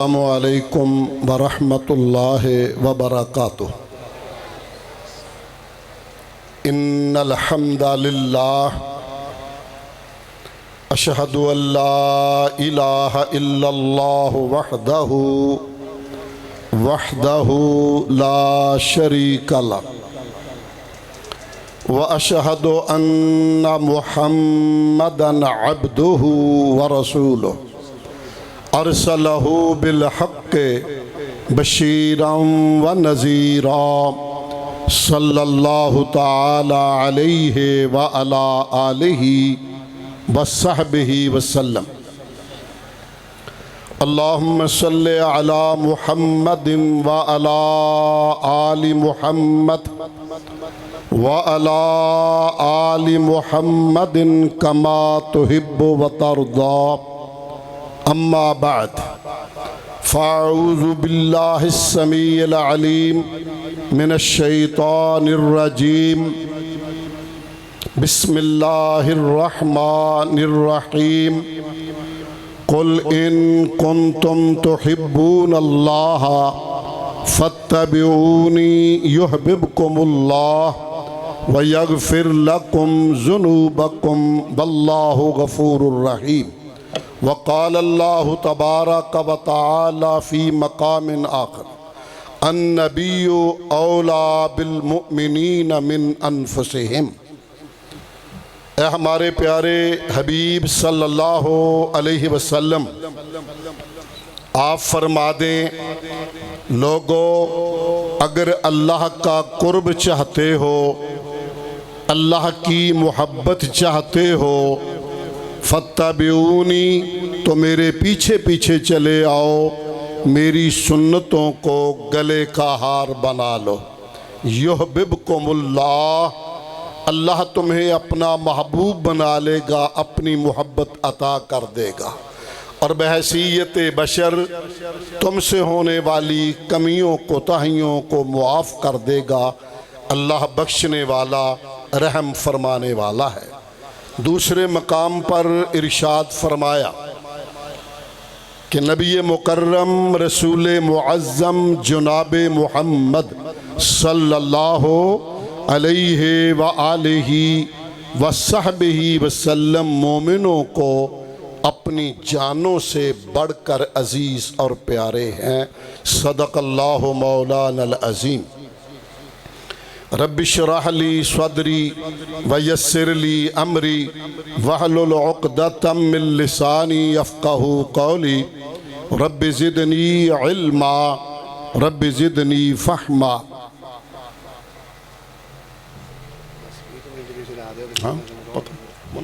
السلام علیکم ورحمۃ اللہ وبرکاتہ۔ ان الحمد للہ اشہد ان لا الہ الا اللہ وحدہ لا شریک لہ واشہد ان محمدا عبدہ ورسولہ ارسلہ بالحق بشیرا ونذیرا صلی اللہ تعالی علیہ وعلا آلہ وصحبہ وسلم۔ اللہم صلی علی محمد وعلا آل محمد وعلا آل محمد کما تحب وترضى۔ اما بعد فاعوذ باللہ السمیع العلیم من الشیطان الرجیم۔ بسم اللہ الرحمن الرحیم۔ قل ان کنتم تحبون اللہ فاتبعونی یحببکم اللہ ویغفر لکم ذنوبکم واللہ غفور الرحیم۔ وقال اللہ تبارک و تعالی فی مقام آخر النبی اولیٰ بالمؤمنین من انفسہم۔ اے ہمارے پیارے حبیب صلی اللہ علیہ وسلم، آپ فرما دیں لوگو، اگر اللہ کا قرب چاہتے ہو، اللہ کی محبت چاہتے ہو، فاتبعونی تو میرے پیچھے پیچھے چلے آؤ، میری سنتوں کو گلے کا ہار بنا لو۔ یحببکم اللہ، اللہ تمہیں اپنا محبوب بنا لے گا، اپنی محبت عطا کر دے گا، اور بحیثیت بشر تم سے ہونے والی کمیوں کوتاہیوں کو معاف کر دے گا۔ اللہ بخشنے والا، رحم فرمانے والا ہے۔ دوسرے مقام پر ارشاد فرمایا کہ نبی مکرم رسول معظم جناب محمد صلی اللہ علیہ وآلہ وصحبہ وسلم مومنوں کو اپنی جانوں سے بڑھ کر عزیز اور پیارے ہیں۔ صدق اللہ مولانا العظیم۔ رب اشرح لی صدری ویسر لی امری واحلل عقدۃ من لسانی یفقہوا قولی رب زدنی علما رب زدنی فہما۔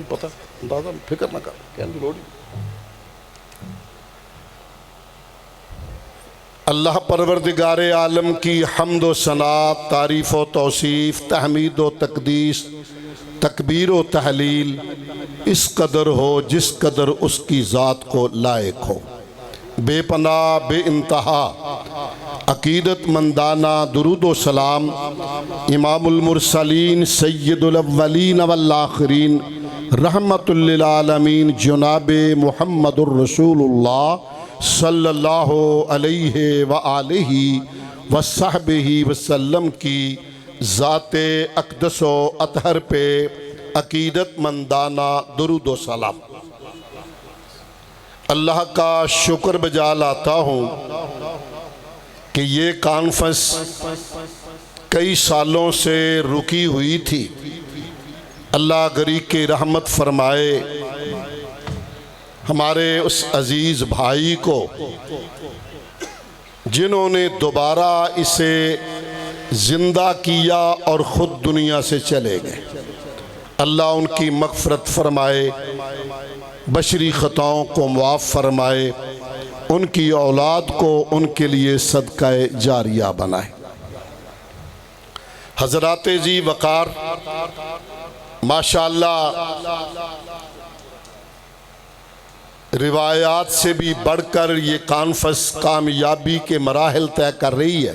پتہ اندازہ فکر نہ کر۔ اللہ پروردگار عالم کی حمد و ثنا، تعریف و توصیف، تحمید و تقدیس، تکبیر و تحلیل اس قدر ہو جس قدر اس کی ذات کو لائق ہو۔ بے پناہ بے انتہا عقیدت مندانہ درود و سلام امام المرسلین سید الاولین والآخرین رحمت للعالمین جناب محمد الرسول اللہ صلی اللہ علیہ وآلہ وصحبہ وسلم کی ذات اقدس و اطہر پہ عقیدت مندانہ درود و سلام۔ اللہ کا شکر بجا لاتا ہوں کہ یہ کانفرنس کئی سالوں سے رکی ہوئی تھی۔ اللہ غریق کی رحمت فرمائے ہمارے اس عزیز بھائی کو، جنہوں نے دوبارہ اسے زندہ کیا اور خود دنیا سے چلے گئے۔ اللہ ان کی مغفرت فرمائے، بشری خطاؤں کو معاف فرمائے، ان کی اولاد کو ان کے لیے صدقہ جاریہ بنائے۔ حضرات ذی وقار، ماشاءاللہ روایات سے بھی بڑھ کر یہ کانفرنس کامیابی کے مراحل طے کر رہی ہے۔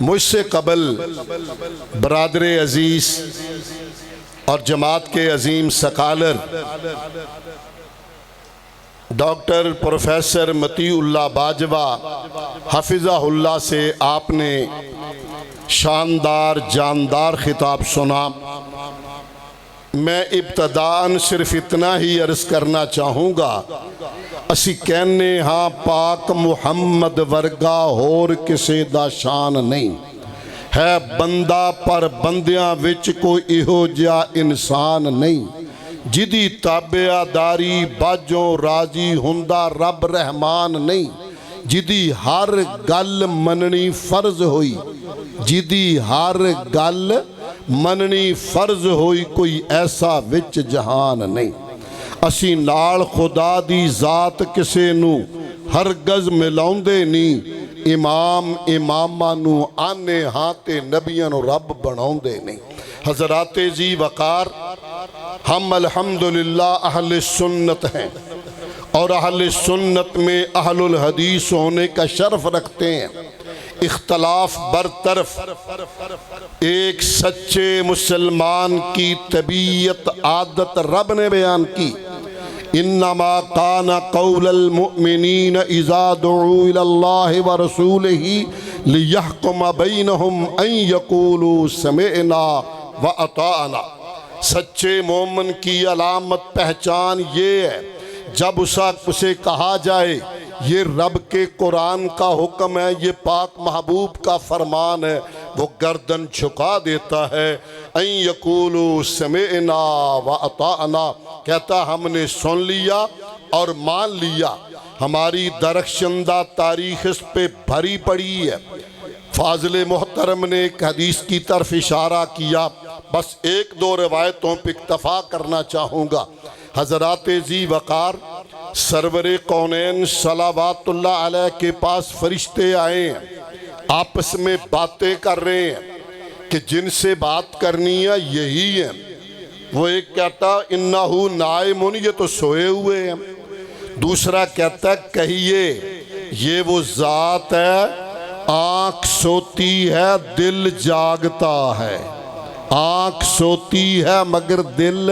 مجھ سے قبل برادر عزیز اور جماعت کے عظیم سکالر ڈاکٹر پروفیسر مطیع اللہ باجوہ حفظہ اللہ سے آپ نے شاندار جاندار خطاب سنا۔ میں ابتداً صرف اتنا ہی عرض کرنا چاہوں گا، اسی کہنے ہاں پاک محمد ورگا ہور کسے دا شان نہیں ہے، بندہ پر بندیاں وچ کوئی اہو جا انسان نہیں، جدی تابعہ داری باجوں راضی ہندہ رب رحمان نہیں، جدی ہر گل مننی فرض ہوئی، جدی ہر گل مننی فرض ہوئی، کوئی ایسا وچ جہان نہیں۔ اسی نال خدا دی ذات کسے نو ہرگز ملاؤندے نہیں، امام امامہ نو آنے ہاں نبیاں نو رب بناؤندے نہیں۔ حضرات زی وقار، ہم الحمدللہ اہل سنت ہیں اور اہل سنت میں اہل الحدیث ہونے کا شرف رکھتے ہیں۔ اختلاف برطرف، ایک سچے مسلمان کی طبیعت عادت رب نے بیان کی، انما کان قول المؤمنین اذا دعوا الی اللہ ورسولہ لیحکم بینہم ان یقولوا سمعنا واطعنا۔ سچے مومن کی علامت پہچان یہ ہے، جب اسے کہا جائے یہ رب کے قرآن کا حکم ہے، یہ پاک محبوب کا فرمان ہے، وہ گردن جھکا دیتا ہے۔ ان یقولوا سمعنا واطعنا، کہتا ہم نے سن لیا اور مان لیا۔ ہماری درخشندہ تاریخ اس پہ بھری پڑی ہے۔ فاضل محترم نے ایک حدیث کی طرف اشارہ کیا، بس ایک دو روایتوں پہ اکتفا کرنا چاہوں گا۔ حضرات ذی وقار، سرور کونین صلوات اللہ علیہ کے پاس فرشتے آئے ہیں، آپس میں باتیں کر رہے ہیں کہ جن سے بات کرنی ہے یہی ہے۔ وہ ایک کہتا انہو نائمن، یہ تو سوئے ہوئے ہیں۔ دوسرا کہتا کہیے یہ وہ ذات ہے، آنکھ سوتی ہے دل جاگتا ہے، آنکھ سوتی ہے مگر دل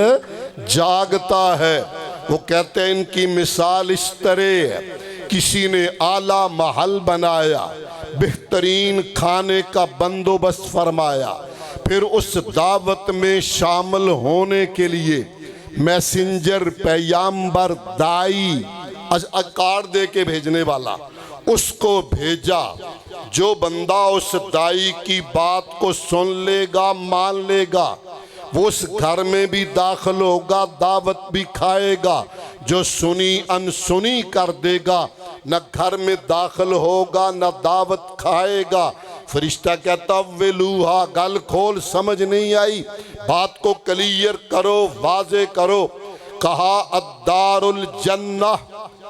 جاگتا ہے۔ وہ کہتے ہیں ان کی مثال اس طرح ہے، کسی نے اعلیٰ محل بنایا، بہترین کھانے کا بندوبست فرمایا، پھر اس دعوت میں شامل ہونے کے لیے میسنجر، پیغمبر، دائی، کارڈ دے کے بھیجنے والا اس کو بھیجا۔ جو بندہ اس دائی کی بات کو سن لے گا، مان لے گا، وہ اس گھر میں بھی داخل ہوگا، دعوت بھی کھائے گا۔ جو سنی انسنی کر دے گا، نہ گھر میں داخل ہوگا نہ دعوت کھائے گا۔ فرشتہ کہتا ویلوہا، گل کھول، سمجھ نہیں آئی، بات کو کلیئر کرو، واضح کرو۔ کہا الدار الجنہ،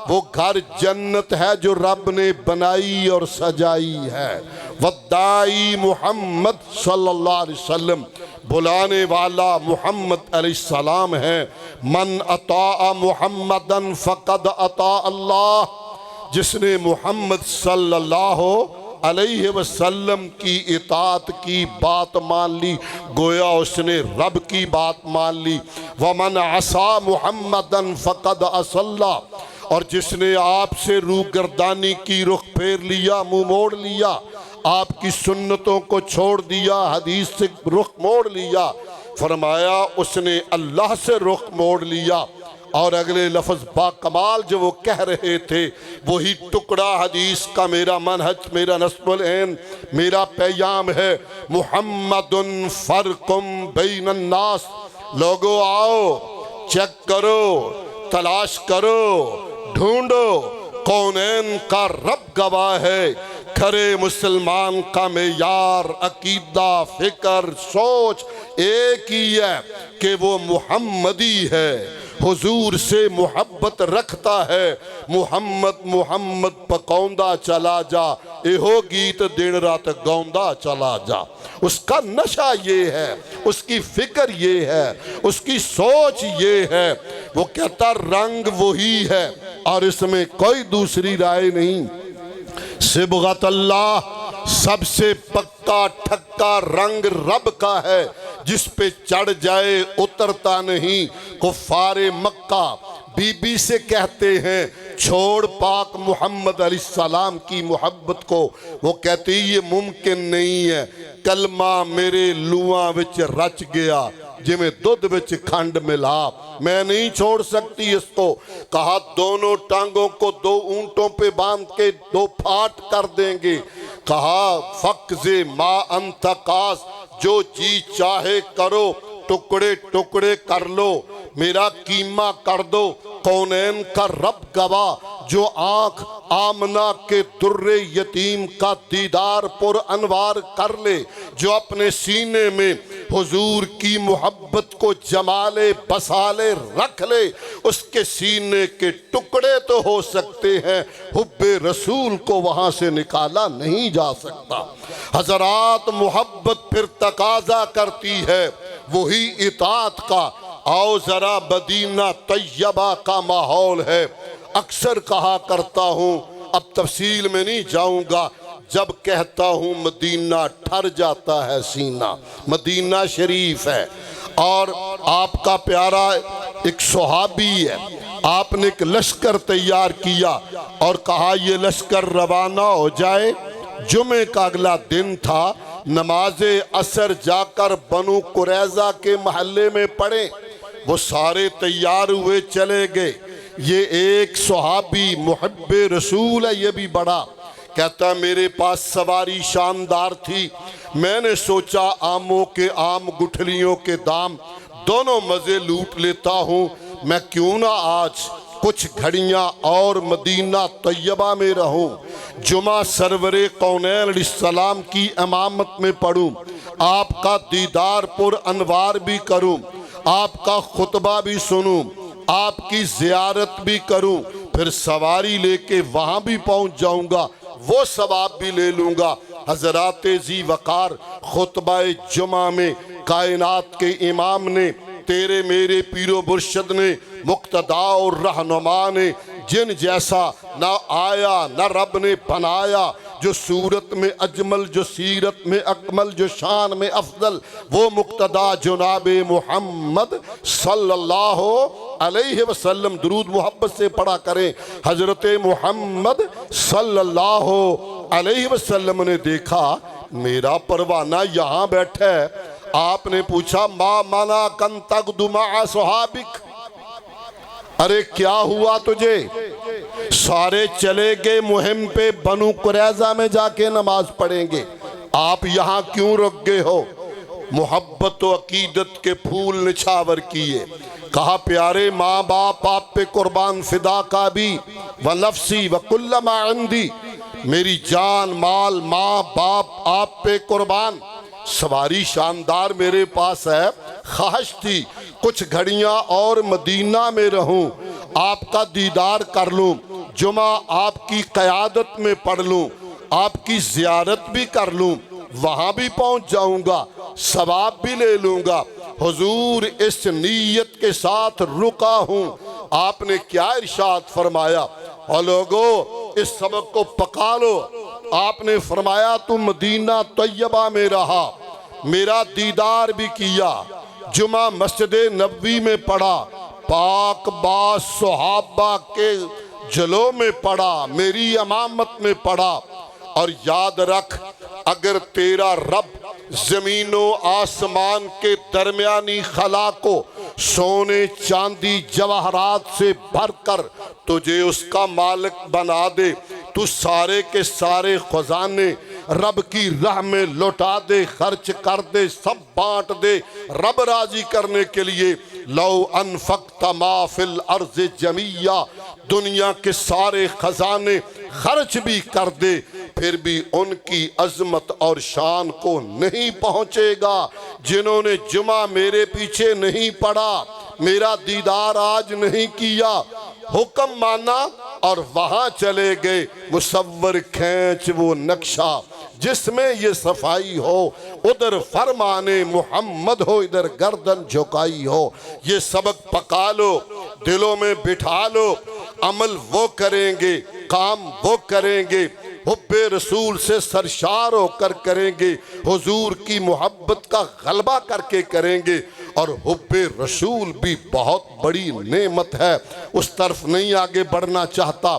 وہ گھر جنت ہے جو رب نے بنائی اور سجائی ہے۔ والدائی محمد صلی اللہ علیہ وسلم، بلانے والا محمد علیہ السلام ہے۔ من اطاع محمدًا فقد اطاع اللہ، جس نے محمد صلی اللہ علیہ وسلم کی اطاعت کی، بات مان لی، گویا اس نے رب کی بات مان لی۔ ومن عصا محمدًا فقد عصى اللہ، اور جس نے آپ سے روگردانی کی، رخ پھیر لیا، منہ موڑ لیا، آپ کی سنتوں کو چھوڑ دیا، حدیث سے رخ موڑ لیا، فرمایا اس نے اللہ سے رخ موڑ لیا۔ اور اگلے لفظ با کمال جو وہ کہہ رہے تھے، وہی ٹکڑا حدیث کا میرا منہج، میرا نصب العین، میرا پیام ہے۔ محمد فرق بین الناس، لوگو آؤ، چیک کرو، تلاش کرو، ڈھونڈو، کونین کا رب گواہ ہے۔ کھرے مسلمان کا معیار، عقیدہ، فکر، سوچ ایک ہی ہے کہ وہ محمدی ہے، حضور سے محبت رکھتا ہے۔ محمد محمد پکوندہ چلا جا، ایہو گیت دن رات گوندہ چلا جا۔ اس کا نشہ یہ ہے، اس کی فکر یہ ہے، اس کی سوچ یہ ہے۔ وہ کہتا رنگ وہی ہے اور اس میں کوئی دوسری رائے نہیں۔ صبغت اللہ، سب سے پکا ٹھکا رنگ رب کا ہے، جس پہ چڑھ جائے اترتا نہیں۔ کفار مکہ بی بی سے کہتے ہیں چھوڑ پاک محمد علیہ السلام کی محبت کو، وہ کہتی یہ ممکن نہیں ہے، کلمہ میرے لواں وچ رچ گیا جویں دودھ وچ کھنڈ ملا، میں نہیں چھوڑ سکتی اس کو۔ کہا دونوں ٹانگوں کو 2 اونٹوں پہ باندھ کے 2 پھاٹ کر دیں گے۔ کہا فقز ما انت قاص، جو جی چاہے کرو، ٹکڑے ٹکڑے کر لو، میرا قیمہ کر دو، کونین کا رب گواہ، جو آنکھ آمنہ کے در یتیم کا دیدار پر انوار کر لے، جو اپنے سینے میں حضور کی محبت کو جمالے بسالے رکھ لے، اس کے سینے کے ٹکڑے تو ہو سکتے ہیں، حب رسول کو وہاں سے نکالا نہیں جا سکتا۔ حضرات محبت پھر تقاضا کرتی ہے وہی اطاعت کا۔ آؤ ذرا مدینہ طیبہ کا ماحول ہے، اکثر کہا کرتا ہوں، اب تفصیل میں نہیں جاؤں گا، جب کہتا ہوں مدینہ ٹھر جاتا ہے سینہ، مدینہ شریف ہے۔ اور آپ کا پیارا ایک صحابی ہے، آپ نے ایک لشکر تیار کیا اور کہا یہ لشکر روانہ ہو جائے۔ جمعہ کا اگلا دن تھا، نماز عصر جا کر بنو قریظہ کے محلے میں پڑھیں۔ وہ سارے تیار ہوئے چلے گئے۔ یہ ایک صحابی محب رسول ہے، یہ بھی بڑا، کہتا میرے پاس سواری شاندار تھی، میں نے سوچا آموں کے آم گٹھلیوں کے دام، دونوں مزے لوٹ لیتا ہوں، میں کیوں نہ آج کچھ گھڑیاں اور مدینہ طیبہ میں رہوں، جمعہ سرور کونین علیہ السلام کی امامت میں پڑھوں، آپ کا دیدار پر انوار بھی کروں، آپ کا خطبہ بھی سنوں، آپ کی زیارت بھی کروں، پھر سواری لے کے وہاں بھی پہنچ جاؤں گا، وہ ثواب بھی لے لوں گا۔ حضرات ذی وقار خطبہ جمعہ میں کائنات کے امام نے، تیرے میرے پیر و مرشد نے، مقتدا اور رہنما نے، جن جیسا نہ آیا نہ رب نے بنایا، جو صورت میں اجمل، جو سیرت میں اکمل، جو شان میں افضل، وہ مقتدا جناب محمد صلی اللہ علیہ وسلم۔ درود محبت سے پڑھا کریں۔ حضرت محمد صلی اللہ علیہ وسلم نے دیکھا میرا پروانہ یہاں بیٹھا ہے۔ آپ نے پوچھا ما منع کن تغدو مع صحابک، ارے کیا ہوا تجھے؟ سارے چلے گئے مہم پہ، بنو قریظہ میں جا کے نماز پڑھیں گے، آپ یہاں کیوں رک گئے ہو؟ محبت و عقیدت کے پھول نچھاور کیے۔ کہا پیارے ماں باپ آپ پہ قربان، فدا کا بھی ونفسی وکل ما عندی، میری جان مال ماں باپ آپ پہ قربان۔ سواری شاندار میرے پاس ہے، خواہش تھی کچھ گھڑیاں اور مدینہ میں رہوں، آپ کا دیدار کر لوں، جمعہ آپ کی قیادت میں پڑھ لوں، آپ کی زیارت بھی کر لوں، وہاں بھی پہنچ جاؤں گا، ثواب بھی لے لوں گا۔ حضور اس نیت کے ساتھ رکا ہوں۔ آپ نے کیا ارشاد فرمایا؟ اور لوگو اس سبق کو پکا لو۔ آپ نے فرمایا تم مدینہ طیبہ میں رہا، میرا دیدار بھی کیا، جمعہ مسجد نبوی میں پڑھا، پاک باز صحابہ کے جلو میں پڑھا، میری امامت میں پڑھا، اور یاد رکھ اگر تیرا رب زمین و آسمان کے درمیانی خلا کو سونے چاندی جواہرات سے بھر کر تجھے اس کا مالک بنا دے، تو سارے کے سارے خزانے رب کی راہ میں لوٹا دے، خرچ کر دے، سب بانٹ دے رب راضی کرنے کے لیے۔ لو انفقت ما فی الارض جمیعا، دنیا کے سارے خزانے خرچ بھی کر دے، پھر بھی ان کی عظمت اور شان کو نہیں پہنچے گا جنہوں نے جمعہ میرے پیچھے نہیں پڑھا، میرا دیدار آج نہیں کیا۔ حکم مانا اور وہاں چلے گئے، مصور کھینچ وہ نقشہ جس میں یہ صفائی ہو، ادھر فرمان محمد ہو، ادھر گردن جھکائی ہو۔ یہ سبق پکا لو، دلوں میں بٹھا لو، عمل وہ کریں گے، کام وہ کریں گے، حب رسول سے سرشار ہو کر کریں گے، حضور کی محبت کا غلبہ کر کے کریں گے، اور حب رسول بھی بہت بڑی نعمت ہے، اس طرف نہیں آگے بڑھنا چاہتا،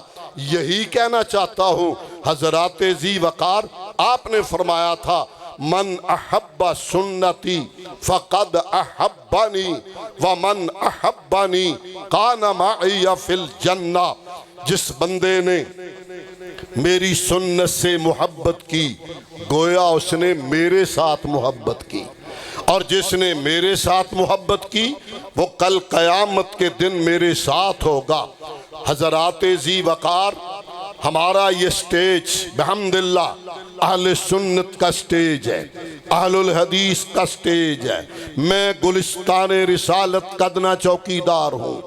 یہی کہنا چاہتا ہوں حضرات ذی وقار آپ نے فرمایا تھا من احب سنتی فقد احبانی ومن احبانی کان معی فی الجنہ، جس بندے نے میری سنت سے محبت کی گویا اس نے میرے ساتھ محبت کی، اور جس نے میرے ساتھ محبت کی وہ کل قیامت کے دن میرے ساتھ ہوگا۔ حضرات ذی وقار ہمارا یہ سٹیج بحمداللہ اہل سنت کا سٹیج ہے، اہل الحدیث کا سٹیج ہے۔ میں گلستان رسالت کا ادنا چوکیدار ہوں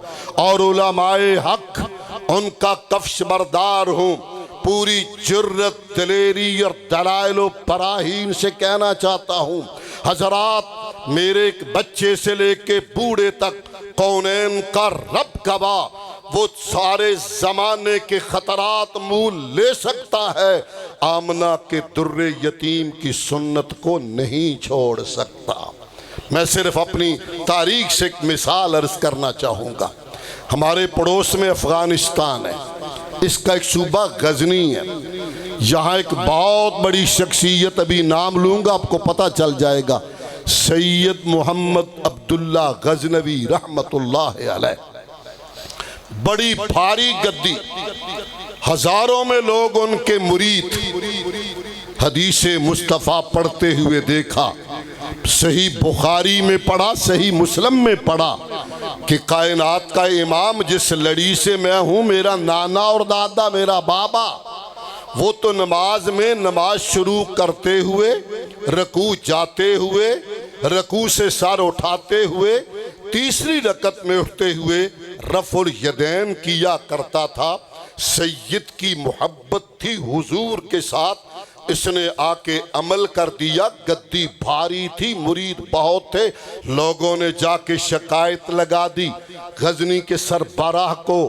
اور علماء حق ان کا کفش بردار ہوں۔ پوری جرت، دلیری اور دلائل و براہین سے کہنا چاہتا ہوں حضرات، میرے بچے سے لے کے بوڑھے تک کونین کا رب گواہ، وہ سارے زمانے کے خطرات مول لے سکتا ہے، آمنہ کے در یتیم کی سنت کو نہیں چھوڑ سکتا۔ میں صرف اپنی تاریخ سے ایک مثال عرض کرنا چاہوں گا۔ ہمارے پڑوس میں افغانستان ہے، اس کا ایک صوبہ غزنی ہے، یہاں ایک بہت بڑی شخصیت، ابھی نام لوں گا آپ کو پتہ چل جائے گا، سید محمد عبداللہ غزنوی رحمت اللہ علیہ، بڑی بھاری گدی، ہزاروں میں لوگ ان کے مرید، حدیث مصطفیٰ پڑھتے ہوئے دیکھا، صحیح بخاری میں پڑھا، صحیح مسلم میں پڑھا کہ کائنات کا امام جس لڑی سے میں ہوں، میرا نانا اور دادا، میرا بابا، وہ تو نماز میں نماز شروع کرتے ہوئے، رکوع جاتے ہوئے، رکوع سے سر اٹھاتے ہوئے، تیسری رکعت میں اٹھتے ہوئے رفع الیدین کیا کرتا تھا۔ سید کی محبت تھی حضور کے ساتھ، اس نے آ کے عمل کر دیا، گدی بھاری تھی، مرید بہت تھے، لوگوں نے جا کے شکایت لگا دی غزنی کے سربراہ کو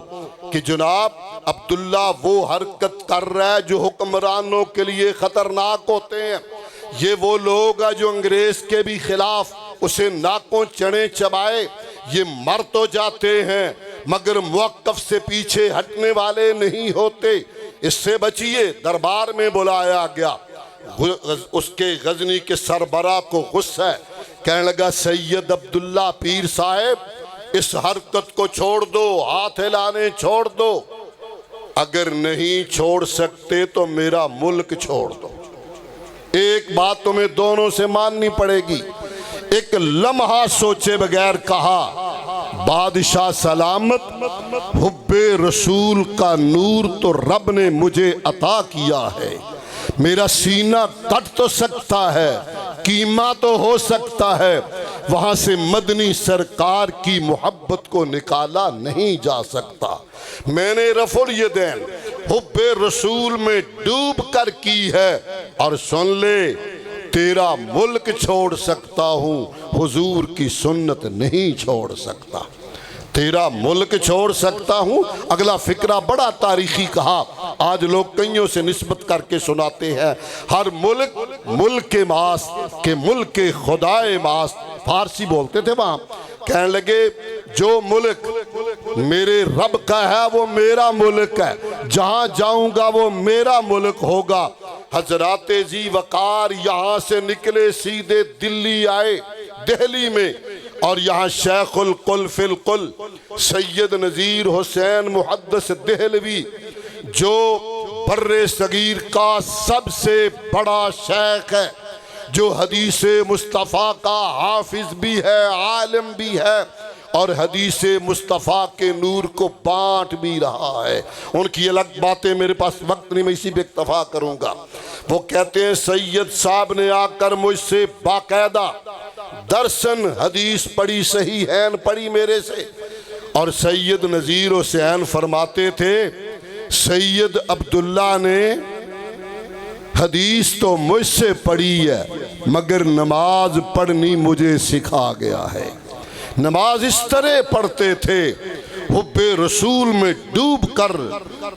کہ جناب عبداللہ وہ حرکت کر رہا ہے جو حکمرانوں کے لیے خطرناک ہوتے ہیں، یہ وہ لوگ ہیں جو انگریز کے بھی خلاف اسے ناکوں چنے چبائے، یہ مر تو جاتے ہیں مگر موقف سے پیچھے ہٹنے والے نہیں ہوتے، اس سے بچیے۔ دربار میں بلایا گیا، اس کے غزنی کے سربراہ کو غصہ ہے، کہنے لگا سید عبداللہ پیر صاحب اس حرکت کو چھوڑ دو، ہاتھ ہلانے چھوڑ دو، اگر نہیں چھوڑ سکتے تو میرا ملک چھوڑ دو۔ ایک بات تمہیں دونوں سے ماننی پڑے گی، ایک لمحہ سوچے بغیر کہا بادشاہ سلامت، حب رسول کا نور تو رب نے مجھے عطا کیا ہے، میرا سینہ کٹ تو سکتا ہے، کیما تو ہو سکتا ہے، وہاں سے مدنی سرکار کی محبت کو نکالا نہیں جا سکتا۔ میں نے رفع الیدین حب رسول میں ڈوب کر کی ہے، اور سن لے تیرا ملک چھوڑ سکتا ہوں، حضور کی سنت نہیں چھوڑ سکتا، تیرا ملک چھوڑ سکتا ہوں۔ اگلا فقرہ بڑا تاریخی کہا، آج لوگ کئیوں سے نسبت کر کے سناتے ہیں، ہر ملک ملک ماست کہ ملک خدائے ماست، فارسی بولتے تھے وہاں، کہنے لگے جو ملک میرے رب کا ہے وہ میرا ملک ہے، جہاں جاؤں گا وہ میرا ملک ہوگا۔ حضرات ذی وقار یہاں سے نکلے سیدھے دلی آئے، دہلی میں، اور یہاں شیخ القل فی القل سید نذیر حسین محدث دہلوی جو بر صغیر کا سب سے بڑا شیخ ہے، جو حدیث مصطفیٰ کا حافظ بھی ہے، عالم بھی ہے، اور حدیث مصطفیٰ کے نور کو بانٹ بھی رہا ہے۔ ان کی الگ باتیں، میرے پاس وقت نہیں، میں اسی پہ اکتفا کروں گا۔ وہ کہتے ہیں سید صاحب نے آ کر مجھ سے باقاعدہ درسن حدیث پڑھی، صحیح ہین پڑھی میرے سے، اور سید نذیر حسین فرماتے تھے سید عبداللہ نے حدیث تو مجھ سے پڑھی ہے مگر نماز پڑھنی مجھے سکھا گیا ہے۔ نماز اس طرح پڑھتے تھے حب رسول میں ڈوب کر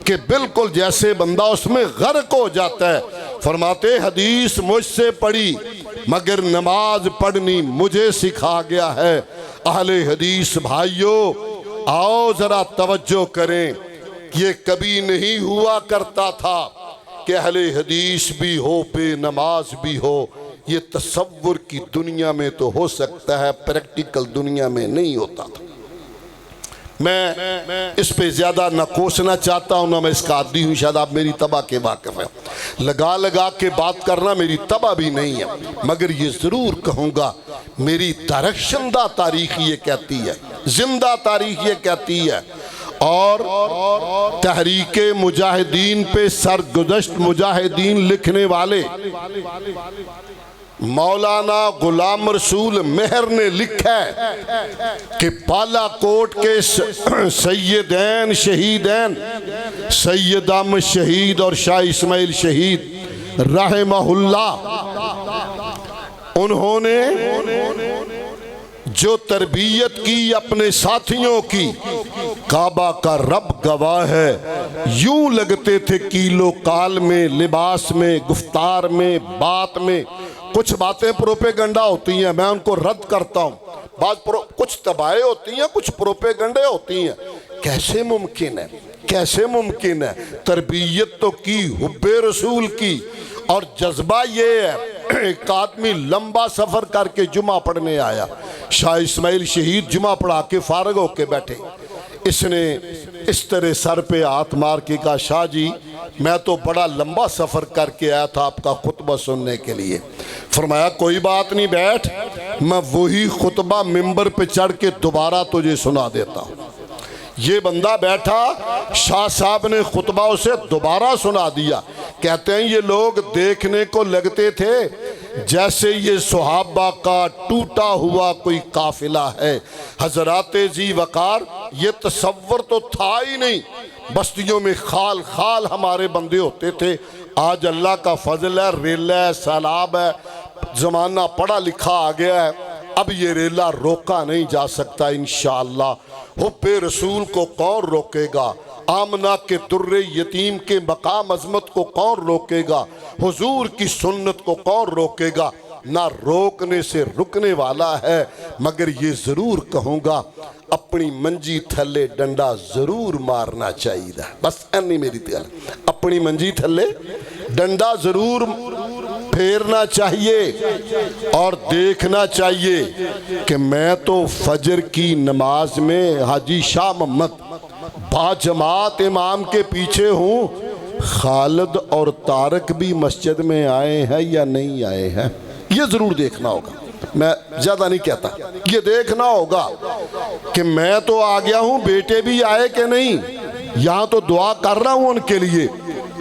کہ بالکل جیسے بندہ اس میں غرق ہو جاتا ہے۔ فرماتے حدیث مجھ سے پڑھی مگر نماز پڑھنی مجھے سکھا گیا ہے۔ اہل حدیث بھائیوں آؤ ذرا توجہ کریں، یہ کبھی نہیں ہوا کرتا تھا کہ اہل حدیث بھی ہو بے نماز بھی ہو۔ یہ تصور کی دنیا میں تو ہو سکتا ہے، پریکٹیکل دنیا میں نہیں ہوتا تھا۔ میں اس پہ زیادہ نہ کوسنا چاہتا ہوں، نہ میں اس کا عادی ہوں، شاید آپ میری طبع کے واقف ہیں۔ لگا کے بات کرنا میری طبع بھی نہیں ہے، مگر یہ ضرور کہوں گا میری درخشندہ تاریخ یہ کہتی ہے، زندہ تاریخ یہ کہتی ہے، اور تحریک مجاہدین پہ سرگزشت مجاہدین لکھنے والے مولانا غلام رسول مہر نے لکھا ہے کہ بالا کوٹ کے سیدین شہیدین سید احمد شہید اور شاہ اسماعیل شہید رحمہ اللہ، انہوں نے جو تربیت کی اپنے ساتھیوں کی، کعبہ کا رب گواہ ہے، یوں لگتے تھے کیلو کال میں، لباس میں، گفتار میں، بات میں۔ کچھ باتیں پروپیگنڈا ہوتی ہیں، میں ان کو رد کرتا ہوں، کچھ تباہیں ہوتی ہیں، کچھ پروپیگنڈے ہوتی ہیں۔ کیسے ممکن ہے، کیسے ممکن ہے؟ تربیت تو کی، حب رسول کی، اور جذبہ یہ ہے، ایک آدمی لمبا سفر کر کے جمعہ پڑھنے آیا، شاہ اسماعیل شہید جمعہ پڑھا کے فارغ ہو کے بیٹھے، اس نے اس طرح سر پہ ہاتھ مار کے کہا شاہ جی میں تو بڑا لمبا سفر کر کے آیا تھا آپ کا خطبہ سننے کے لیے۔ فرمایا کوئی بات نہیں، بیٹھ، میں وہی خطبہ ممبر پہ چڑھ کے دوبارہ تجھے سنا دیتا ہوں۔ یہ بندہ بیٹھا، شاہ صاحب نے خطبہ اسے دوبارہ سنا دیا۔ کہتے ہیں یہ لوگ دیکھنے کو لگتے تھے جیسے یہ صحابہ کا ٹوٹا ہوا کوئی قافلہ ہے۔ حضرات ذی وقار، یہ تصور تو تھا ہی نہیں، بستیوں میں خال خال ہمارے بندے ہوتے تھے۔ آج اللہ کا فضل ہے، ریلہ ہے، سیلاب ہے، زمانہ پڑھا لکھا آ گیا ہے، اب یہ ریلہ روکا نہیں جا سکتا انشاءاللہ۔ حب رسول کو کون روکے گا؟ آمنہ کے در یتیم کے مقام عظمت کو کون روکے گا؟ حضور کی سنت کو کون روکے گا؟ نہ روکنے سے رکنے والا ہے، مگر یہ ضرور کہوں گا اپنی منجی تھلے ڈنڈا ضرور مارنا چاہیے۔ بس اینی میری تیال، اپنی منجی تھلے ڈنڈا ضرور پھیرنا چاہیے اور دیکھنا چاہیے کہ میں تو فجر کی نماز میں حاجی شاہ محمد با جماعت امام کے پیچھے ہوں، خالد اور طارق بھی مسجد میں آئے ہیں یا نہیں آئے ہیں، یہ ضرور دیکھنا ہوگا۔ میں زیادہ نہیں کہتا، یہ دیکھنا ہوگا کہ میں تو آ گیا ہوں، بیٹے بھی آئے کہ نہیں، یہاں تو دعا کر رہا ہوں ان کے لیے۔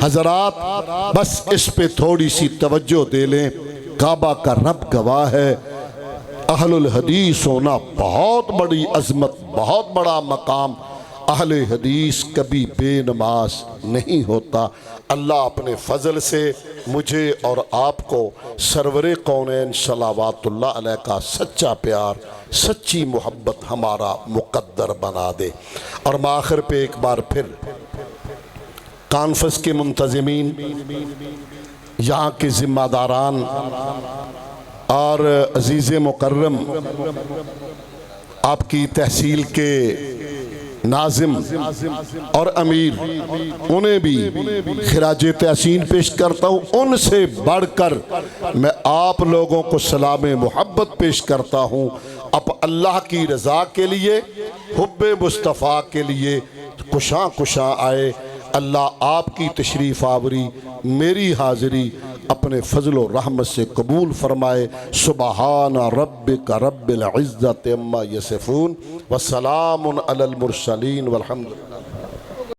حضرات بس اس پہ تھوڑی سی توجہ دے لیں، کعبہ کا رب گواہ ہے، اہل الحدیث ہونا بہت بڑی عظمت، بہت بڑا مقام۔ اہل حدیث کبھی بے نماز نہیں ہوتا۔ اللہ اپنے فضل سے مجھے اور آپ کو سرور کونین صلوات اللہ علیہ کا سچا پیار، سچی محبت ہمارا مقدر بنا دے۔ اور میں آخر پہ ایک بار پھر کانفرنس کے منتظمین، یہاں کے ذمہ داران اور عزیز مکرم، آپ کی تحصیل کے ناظم اور امیر، انہیں بھی خراج تحسین پیش کرتا ہوں۔ ان سے بڑھ کر میں آپ لوگوں کو سلام محبت پیش کرتا ہوں، اب اللہ کی رضا کے لیے، حب مصطفیٰ کے لیے کشاں آئے۔ اللہ آپ کی تشریف آوری، میری حاضری اپنے فضل و رحمت سے قبول فرمائے۔ سبحان ربک رب العزت عما یصفون وسلام علی المرسلین والحمد للہ۔